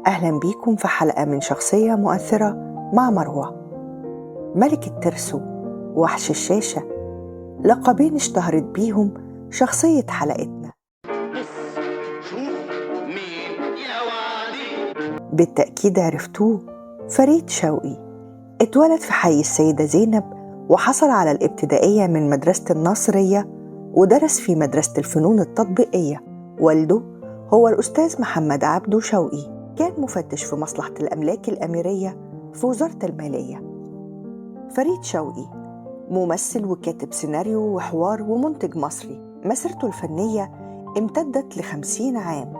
أهلا بيكم في حلقة من شخصية مؤثرة مع مروة. ملك الترسو، وحش الشاشة، لقبين اشتهرت بيهم شخصية حلقتنا. بالتأكيد عرفتوه، فريد شوقي. اتولد في حي السيدة زينب، وحصل على الابتدائية من مدرسة الناصرية، ودرس في مدرسة الفنون التطبيقية. والده هو الأستاذ محمد عبده شوقي، كان مفتش في مصلحة الأملاك الأميرية في وزارة المالية. فريد شوقي ممثل وكاتب سيناريو وحوار ومنتج مصري. مسيرته الفنية امتدت ل50 عام،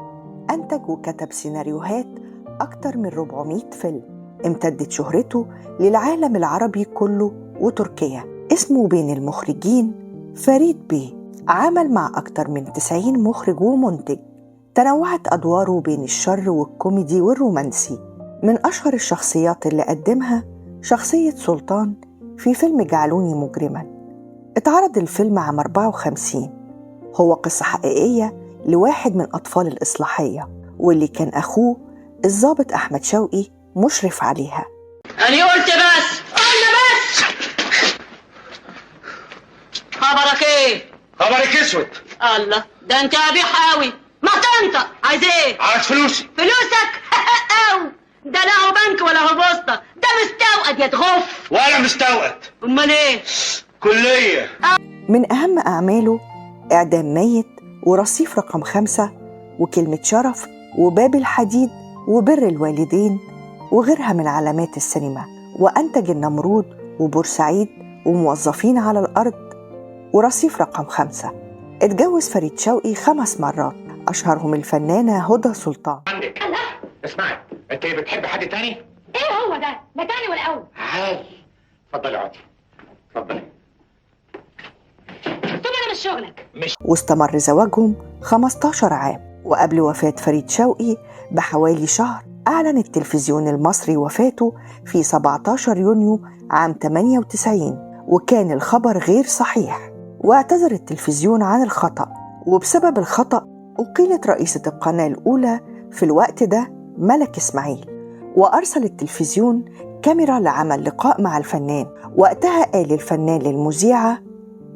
أنتج وكتب سيناريوهات أكتر من 400 فيلم. امتدت شهرته للعالم العربي كله وتركيا. اسمه بين المخرجين فريد بيه. عمل مع أكتر من 90 مخرج ومنتج. تنوعت أدواره بين الشر والكوميدي والرومانسي. من أشهر الشخصيات اللي قدمها شخصية سلطان في فيلم جعلوني مجرما. اتعرض الفيلم عام 54. هو قصة حقيقية لواحد من أطفال الإصلاحية، واللي كان أخوه الضابط أحمد شوقي مشرف عليها. أنا قلت بس خبرك إيه؟ خبرك اسود. الله، ده أنت قبيح قوي. ما تنطق. عايز إيه؟ عايز فلوسي. فلوسك؟ أو ده لا هو بنك ولا هو بوسطة، ده مستوقد يا تغف. ولا مستوقد. أمال إيه؟ كلية. من أهم أعماله إعدام ميت، ورصيف رقم 5، وكلمة شرف، وباب الحديد، وبر الوالدين، وغيرها من علامات السينما. وأنتج النمرود، وبورسعيد، وموظفين على الأرض، ورصيف رقم 5. اتجوز فريد شوقي 5 مرات، أشهرهم الفنانة هدى سلطان. عندك. اسمعي، انت بتحبي حد تاني؟ ايه هو ده؟ لا تاني ولا اول. عادي. اتفضلي اقعدي. اتفضلي. ثم انا مش شغلك. واستمر زواجهم 15 عام. وقبل وفاة فريد شوقي بحوالي شهر أعلن التلفزيون المصري وفاته في 17 يونيو عام 98، وكان الخبر غير صحيح. واعتذر التلفزيون عن الخطأ، وبسبب الخطأ أقيلت رئيسة القناة الأولى في الوقت ده ملك إسماعيل. وأرسل التلفزيون كاميرا لعمل لقاء مع الفنان. وقتها قال الفنان للمذيعة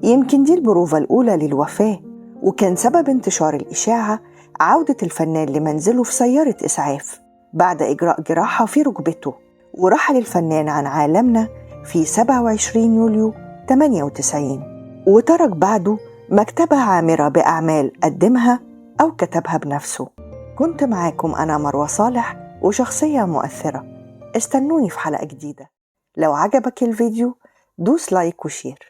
يمكن دي البروفة الأولى للوفاة. وكان سبب انتشار الإشاعة عودة الفنان لمنزله في سيارة إسعاف بعد إجراء جراحة في ركبته. ورحل الفنان عن عالمنا في 27 يوليو 98، وترك بعده مكتبة عامرة بأعمال قدمها أو كتبها بنفسه. كنت معاكم أنا مروة صالح، وشخصية مؤثرة. استنوني في حلقة جديدة. لو عجبك الفيديو دوس لايك وشير.